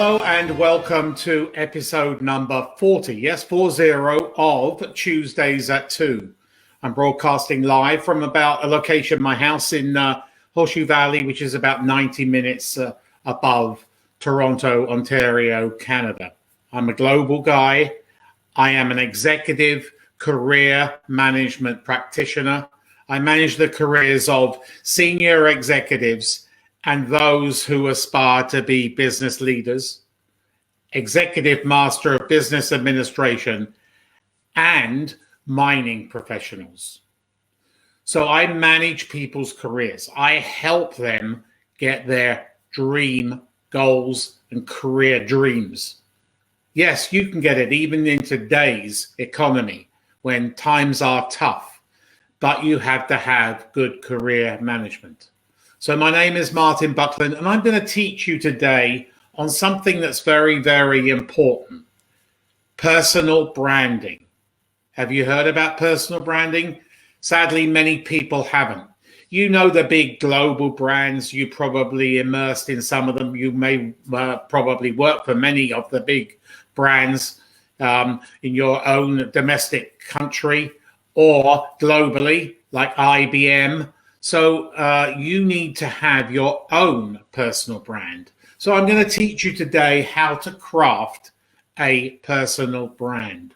Hello and welcome to episode number 40, yes, 40 of Tuesdays at 2. I'm broadcasting live from about a location, my house in Horseshoe Valley, which is about 90 minutes above Toronto, Ontario, Canada. I'm a global guy. I am an executive career management practitioner. I manage the careers of senior executives and those who aspire to be business leaders, executive master of business administration, and mining professionals. So I manage people's careers. I help them get their dream goals and career dreams. Yes, you can get it even in today's economy when times are tough, but you have to have good career management. So my name is Martin Buckland, and I'm going to teach you today on something that's very, very important. Personal branding. Have you heard about personal branding? Sadly, many people haven't. You know the big global brands. You probably immersed in some of them. You may probably work for many of the big brands in your own domestic country or globally, like IBM. So you need to have your own personal brand. So I'm going to teach you today how to craft a personal brand.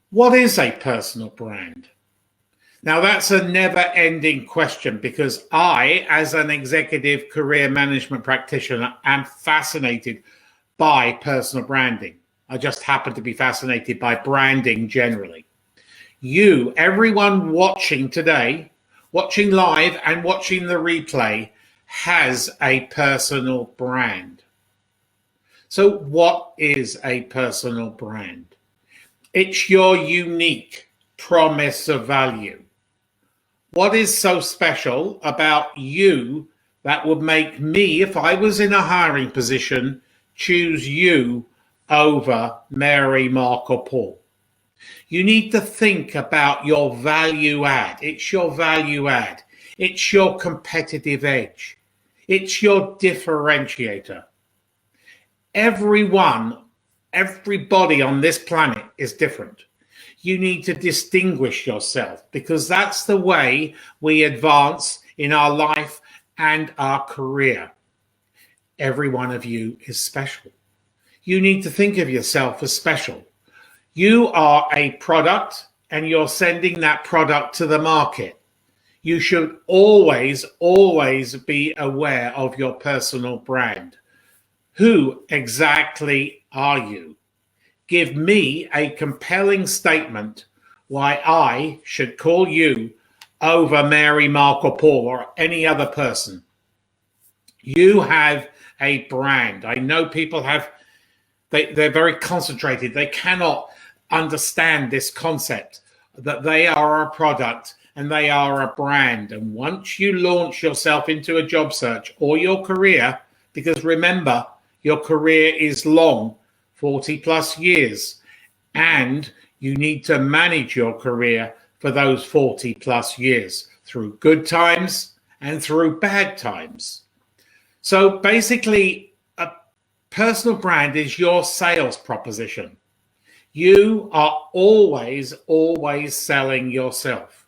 What is a personal brand? Now, that's a never-ending question because I, as an executive career management practitioner, am fascinated by personal branding. I just happen to be fascinated by branding generally. You, everyone watching today, watching live and watching the replay, has a personal brand. So what is a personal brand? It's your unique promise of value. What is so special about you that would make me, if I was in a hiring position, choose you over Mary, Mark, or Paul? You need to think about your value add. It's your value add. It's your competitive edge. It's your differentiator. Everybody on this planet is different. You need to distinguish yourself because that's the way we advance in our life and our career. Every one of you is special. You need to think of yourself as special. You are a product and you're sending that product to the market. You should always be aware of your personal brand. Who exactly are you? Give me a compelling statement why I should call you over Mary, Mark, or Paul, or any other person. You have a brand. I know people they're very concentrated. They cannot understand this concept that they are a product and they are a brand. And once you launch yourself into a job search or your career, because remember, your career is long, 40 plus years, and you need to manage your career for those 40 plus years through good times and through bad times. So basically, a personal brand is your sales proposition. You are always selling yourself.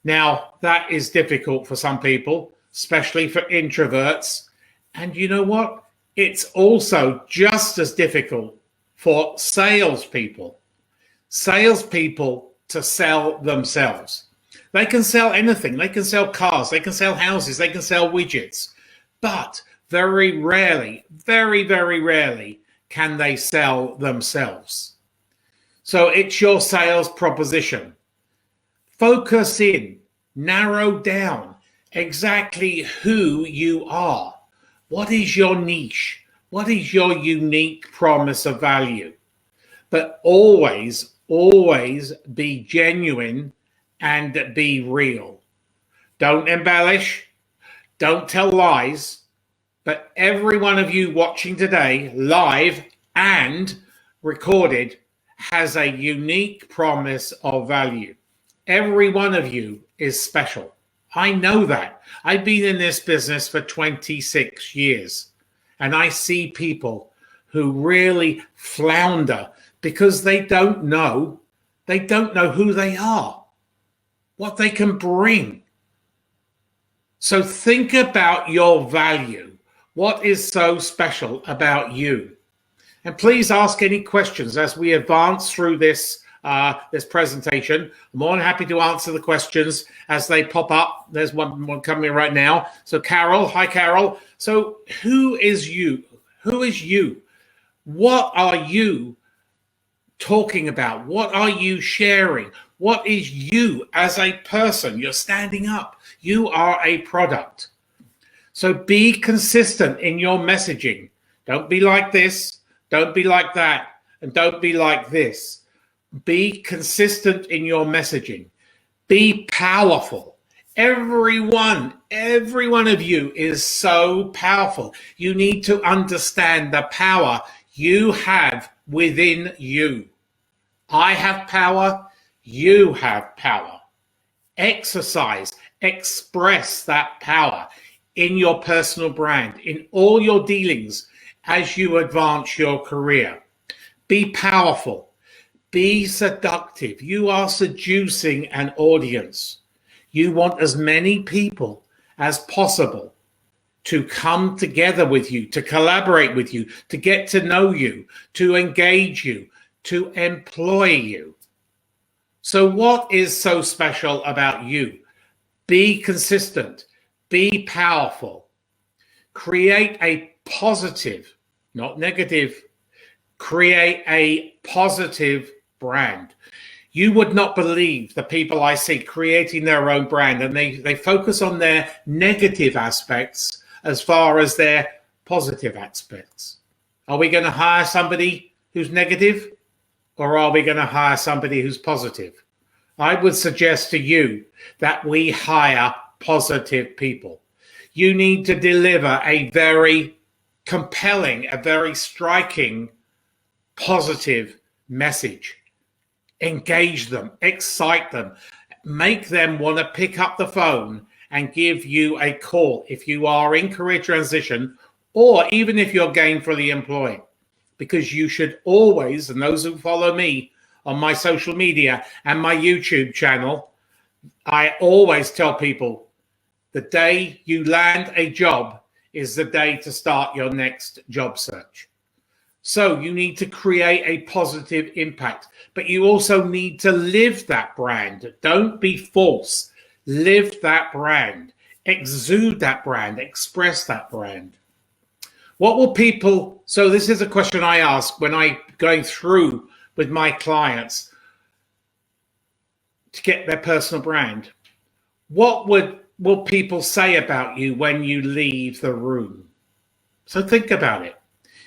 Now, that is difficult for some people, especially for introverts. And you know what? It's also just as difficult for salespeople. Salespeople to sell themselves. They can sell anything. They can sell cars. They can sell houses. They can sell widgets. But very rarely, very rarely can they sell themselves. So it's your sales proposition. Focus in, narrow down exactly who you are. What is your niche? What is your unique promise of value? But always be genuine and be real. Don't embellish. Don't tell lies. But every one of you watching today, live and recorded, has a unique promise of value. Every one of you is special. I know that. I've been in this business for 26 years, and I see people who really flounder because they don't know who they are, what they can bring. So think about your value. What is so special about you? And please ask any questions as we advance through this presentation. I'm more than happy to answer the questions as they pop up. There's one coming right now. So Carol, hi Carol. So who is you? Who is you? What are you talking about? What are you sharing? What is you as a person? You're standing up. You are a product. So be consistent in your messaging. Don't be like this. Don't be like that. And don't be like this. Be consistent in your messaging. Be powerful. Every one of you is so powerful. You need to understand the power you have within you. I have power. You have power. Exercise, express that power in your personal brand, in all your dealings as you advance your career. Be powerful. Be seductive. You are seducing an audience. You want as many people as possible to come together with you, to collaborate with you, to get to know you, to engage you, to employ you. So what is so special about you? Be consistent. Be powerful. Create a positive, not negative, create a positive brand. You would not believe the people I see creating their own brand, and they focus on their negative aspects as far as their positive aspects. Are we going to hire somebody who's negative, or are we going to hire somebody who's positive? I would suggest to you that we hire positive people. You need to deliver a very compelling, a very striking, positive message. Engage them, excite them, make them want to pick up the phone and give you a call if you are in career transition, or even if you're gainfully employed. Because you should always, and those who follow me on my social media and my YouTube channel, I always tell people the day you land a job is the day to start your next job search. So you need to create a positive impact, but you also need to live that brand. Don't be false. Live that brand. Exude that brand. Express that brand. What will people, so this is a question I ask when I'm going through with my clients to get their personal brand. What will people say about you when you leave the room? So think about it.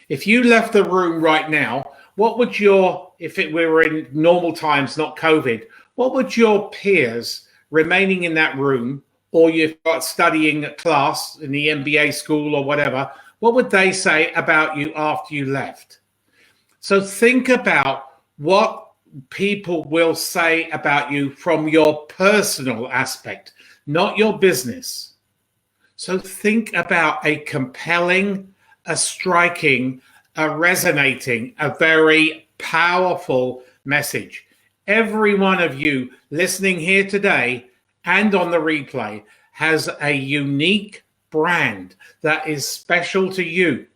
If you left the room right now, what would if we were in normal times, not COVID, what would your peers remaining in that room, or you've got studying at class in the EMBA school or whatever, what would they say about you after you left? So think about what people will say about you from your personal aspect, not your business. So think about a compelling, a striking, a resonating, a very powerful message. Every one of you listening here today and on the replay has a unique brand that is special to you,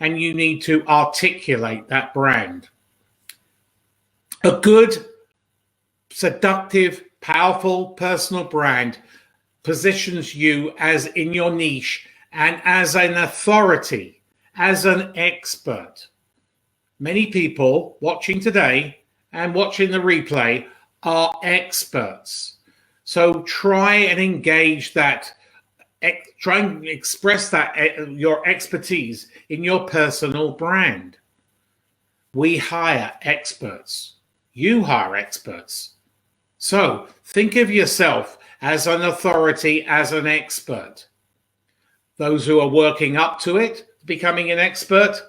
and you need to articulate that brand. A good, seductive, powerful personal brand positions you as in your niche and as an authority, as an expert. Many people watching today and watching the replay are experts. So try and engage that, try and express that, your expertise in your personal brand. We hire experts. You hire experts. So think of yourself as an authority, as an expert. Those who are working up to it, becoming an expert,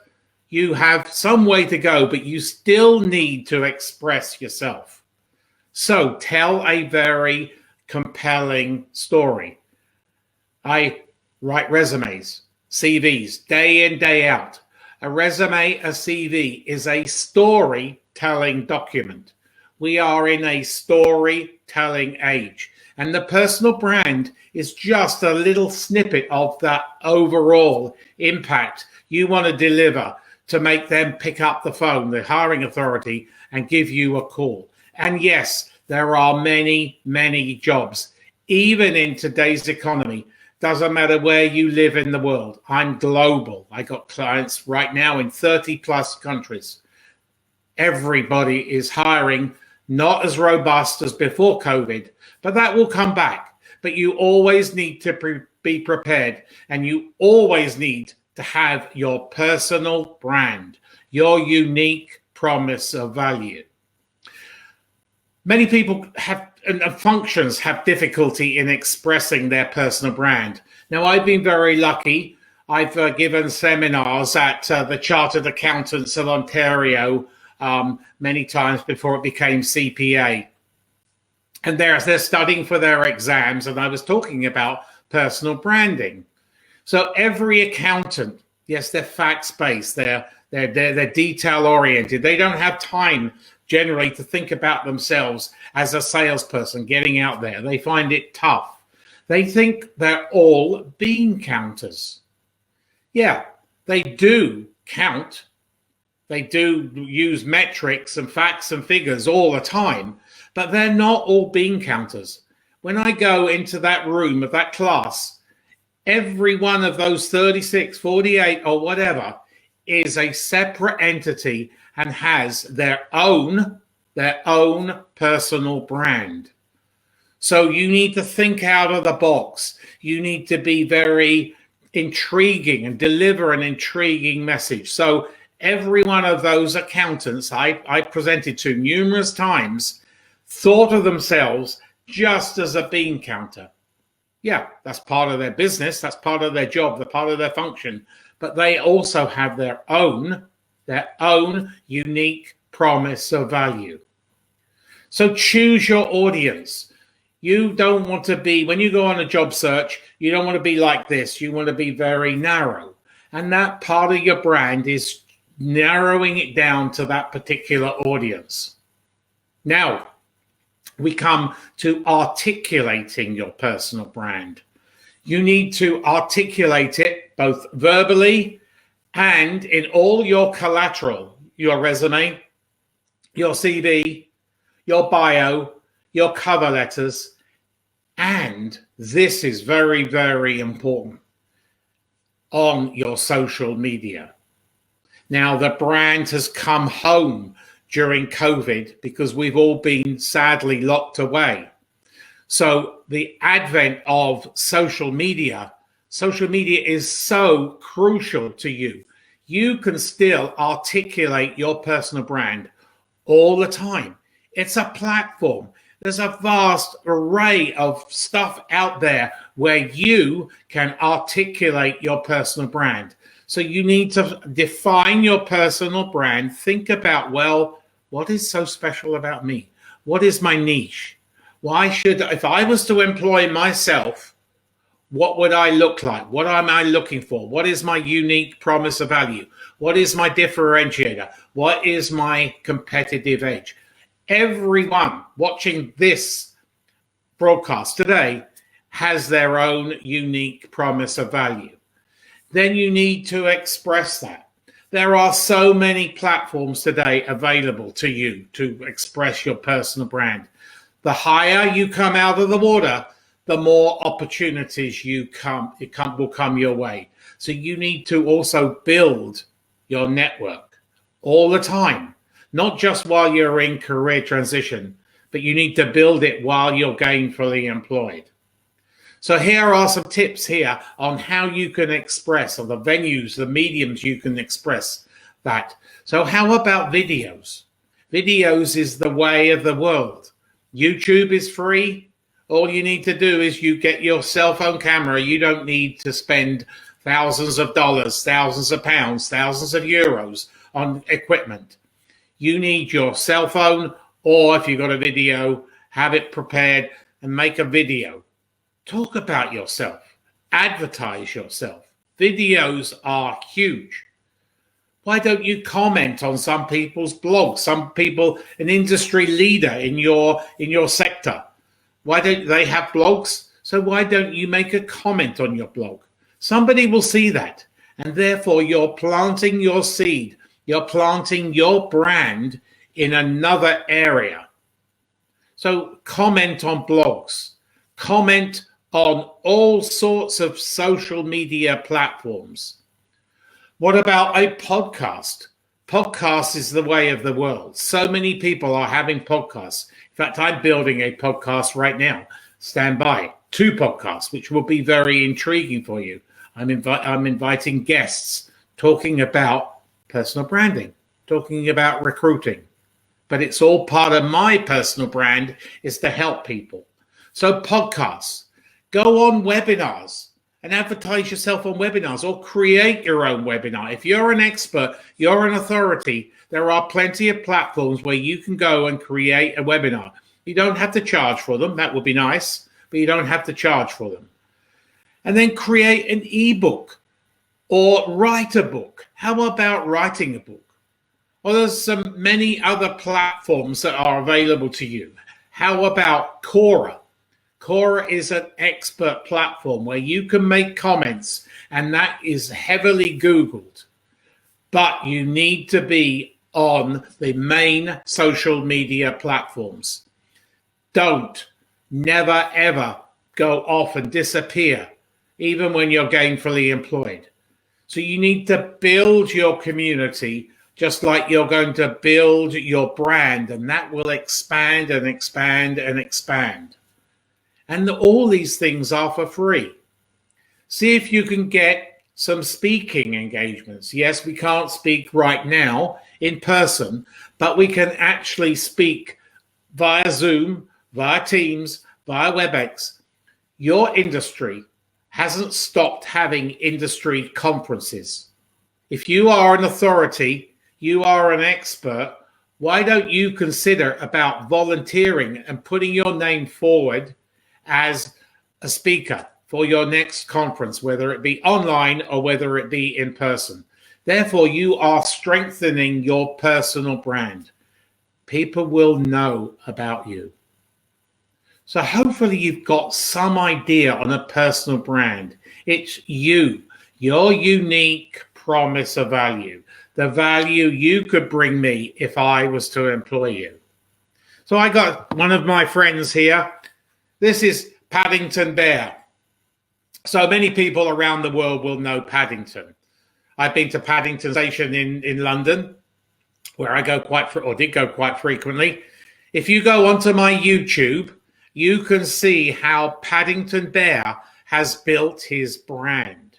you have some way to go, but you still need to express yourself. So tell a very compelling story. I write resumes, CVs, day in, day out. A resume, a CV is a storytelling document. We are in a storytelling age, and the personal brand is just a little snippet of that overall impact you want to deliver to make them pick up the phone, the hiring authority, and give you a call. And yes, there are many, many jobs, even in today's economy. Doesn't matter where you live in the world. I'm global. I got clients right now in 30 plus countries. Everybody is hiring, not as robust as before COVID, but that will come back. But you always need to be prepared, and you always need to have your personal brand, your unique promise of value. Many people have and functions have difficulty in expressing their personal brand. Now, I've been very lucky. I've given seminars at the Chartered Accountants of Ontario many times before it became CPA. And they're studying for their exams, and I was talking about personal branding. So every accountant, yes, they're facts-based, they're detail-oriented. They don't have time generally to think about themselves as a salesperson getting out there. They find it tough. They think they're all bean counters. Yeah, they do count. They do use metrics and facts and figures all the time, but they're not all bean counters. When I go into that room of that class, every one of those 36, 48 or whatever is a separate entity and has their own personal brand. So you need to think out of the box. You need to be very intriguing and deliver an intriguing message. So every one of those accountants I presented to numerous times thought of themselves just as a bean counter. Yeah, that's part of their business. That's part of their job. They're part of their function. But they also have their own unique promise of value. So choose your audience. You don't want to be, when you go on a job search, you don't want to be like this. You want to be very narrow. And that part of your brand is narrowing it down to that particular audience. Now, we come to articulating your personal brand. You need to articulate it both verbally and in all your collateral, your resume, your CV, your bio, your cover letters, and this is very, very important, on your social media. Now, the brand has come home during COVID because we've all been sadly locked away. So the advent of social media is so crucial to you. You can still articulate your personal brand all the time. It's a platform. There's a vast array of stuff out there where you can articulate your personal brand. So you need to define your personal brand. Think about, well, what is so special about me? What is my niche? Why should, if I was to employ myself, what would I look like? What am I looking for? What is my unique promise of value? What is my differentiator? What is my competitive edge? Everyone watching this broadcast today has their own unique promise of value. Then you need to express that. There are so many platforms today available to you to express your personal brand. The higher you come out of the water, the more opportunities will come your way. So you need to also build your network all the time, not just while you're in career transition, but you need to build it while you're gainfully employed. So here are some tips here on how you can express, or the venues, the mediums you can express that. So how about videos? Videos is the way of the world. YouTube is free. All you need to do is you get your cell phone camera. You don't need to spend thousands of dollars, thousands of pounds, thousands of euros on equipment. You need your cell phone, or if you've got a video, have it prepared and make a video. Talk about yourself. Advertise yourself. Videos are huge. Why don't you comment on some people's blogs? Some people, an industry leader in your sector, why don't they have blogs? So why don't you make a comment on your blog? Somebody will see that, and therefore you're planting your seed. You're planting your brand in another area. So comment on blogs, comment on all sorts of social media platforms. What about a podcast? Podcast is the way of the world. So many people are having podcasts. In fact, I'm building a podcast right now. Stand by. 2 podcasts, which will be very intriguing for you. I'm inviting guests talking about personal branding, talking about recruiting. But it's all part of my personal brand is to help people. So podcasts, go on webinars and advertise yourself on webinars, or create your own webinar. If you're an expert, you're an authority, there are plenty of platforms where you can go and create a webinar. You don't have to charge for them. That would be nice, but you don't have to charge for them. And then create an ebook or write a book. How about writing a book? Well, there's many other platforms that are available to you. How about Quora? Quora is an expert platform where you can make comments, and that is heavily Googled. But you need to be on the main social media platforms. Never, ever go off and disappear, even when you're gainfully employed. So you need to build your community just like you're going to build your brand, and that will expand and expand and expand. And all these things are for free. See if you can get some speaking engagements. Yes, we can't speak right now in person, but we can actually speak via Zoom, via Teams, via WebEx. Your industry hasn't stopped having industry conferences. If you are an authority, you are an expert, why don't you consider about volunteering and putting your name forward as a speaker for your next conference, whether it be online or whether it be in person? Therefore, you are strengthening your personal brand. People will know about you. So hopefully you've got some idea on a personal brand. It's you, your unique promise of value, the value you could bring me if I was to employ you. So I got one of my friends here. This is Paddington Bear. So many people around the world will know Paddington. I've been to Paddington Station in London, where I go did go quite frequently. If you go onto my YouTube, you can see how Paddington Bear has built his brand.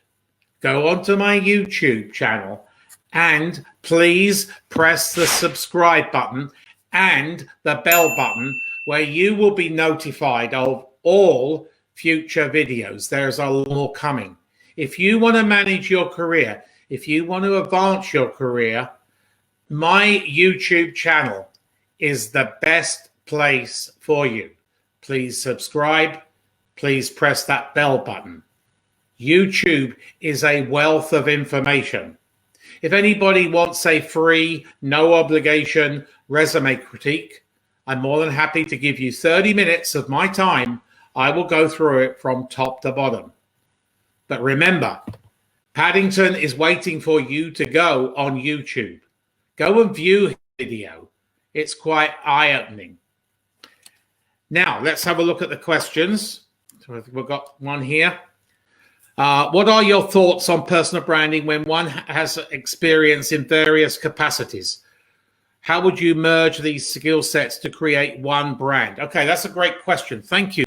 Go onto my YouTube channel and please press the subscribe button and the bell button, where you will be notified of all future videos. There's a lot more coming. If you want to manage your career, if you want to advance your career, my YouTube channel is the best place for you. Please subscribe. Please press that bell button. YouTube is a wealth of information. If anybody wants a free, no obligation resume critique, I'm more than happy to give you 30 minutes of my time. I will go through it from top to bottom. But remember, Paddington is waiting for you to go on YouTube. Go and view his video. It's quite eye-opening. Now, let's have a look at the questions. So we've got one here. What are your thoughts on personal branding when one has experience in various capacities? How would you merge these skill sets to create one brand? Okay, that's a great question. Thank you.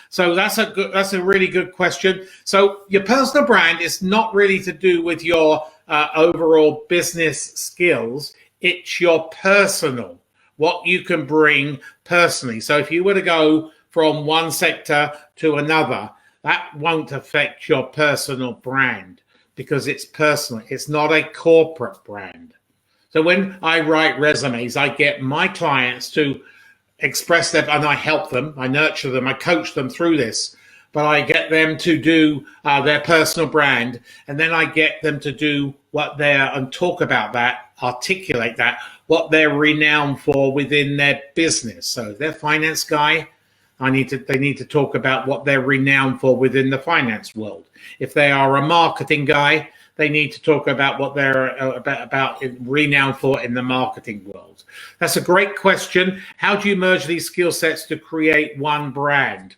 So that's a really good question. So your personal brand is not really to do with your overall business skills. It's your personal, what you can bring personally. So if you were to go from one sector to another, that won't affect your personal brand because it's personal. It's not a corporate brand. So when I write resumes, I get my clients to express them and I help them, I nurture them, I coach them through this. but I get them to do their personal brand, and then I get them to do what they're and talk about that, articulate that, what they're renowned for within their business. So if they're a finance guy, they need to talk about what they're renowned for within the finance world. If they are a marketing guy, they need to talk about what they're about renowned for in the marketing world. That's a great question. How do you merge these skill sets to create one brand?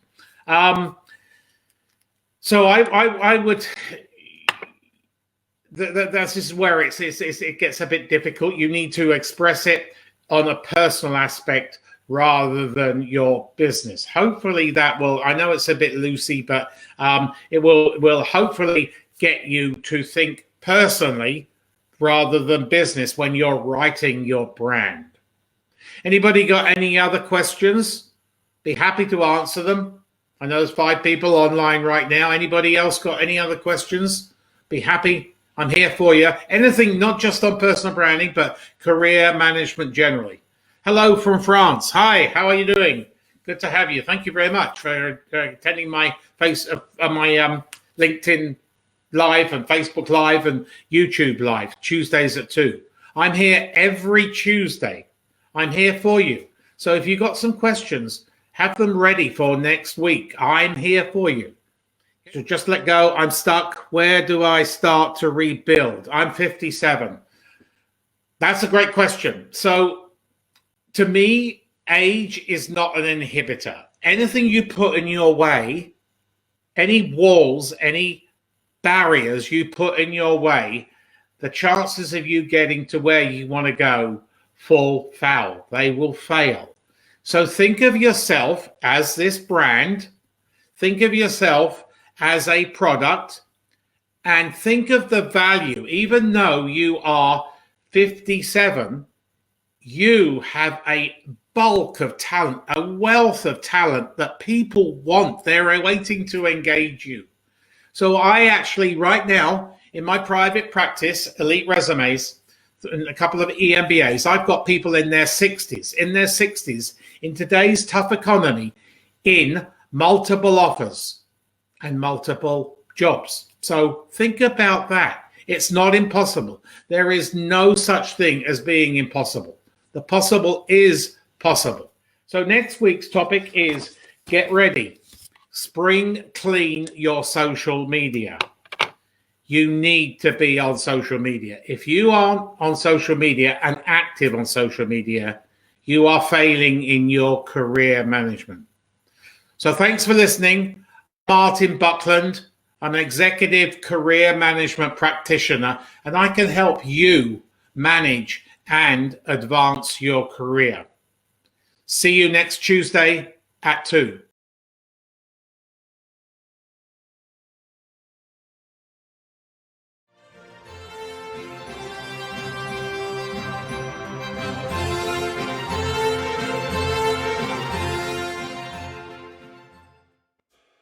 So I would. This is where it gets a bit difficult. You need to express it on a personal aspect rather than your business. Hopefully that will, I know it's a bit loosey, but it will hopefully get you to think personally rather than business when you're writing your brand. Anybody got any other questions? Be happy to answer them. I know there's 5 people online right now. Anybody else got any other questions? Be happy. I'm here for you. Anything, not just on personal branding, but career management generally. Hello from France. Hi, how are you doing? Good to have you. Thank you very much for attending my LinkedIn Live and Facebook Live and YouTube Live, Tuesdays at 2. I'm here every Tuesday. I'm here for you. So if you've got some questions, have them ready for next week. I'm here for you. So just let go. I'm stuck. Where do I start to rebuild? I'm 57. That's a great question. So to me, age is not an inhibitor. Anything you put in your way, any walls, any barriers you put in your way, the chances of you getting to where you want to go fall foul. They will fail. So think of yourself as this brand. Think of yourself as a product, and think of the value. Even though you are 57, you have a bulk of talent, a wealth of talent that people want. They're waiting to engage you. So I actually, right now, in my private practice, Elite Resumes, and a couple of EMBAs, I've got people in their 60s, in today's tough economy, in multiple offers and multiple jobs. So think about that. It's not impossible. There is no such thing as being impossible. The possible is possible. So next week's topic is get ready. Spring clean your social media. You need to be on social media. If you aren't on social media and active on social media, you are failing in your career management. So thanks for listening. Martin Buckland. I'm an executive career management practitioner, and I can help you manage and advance your career. See you next Tuesday at 2.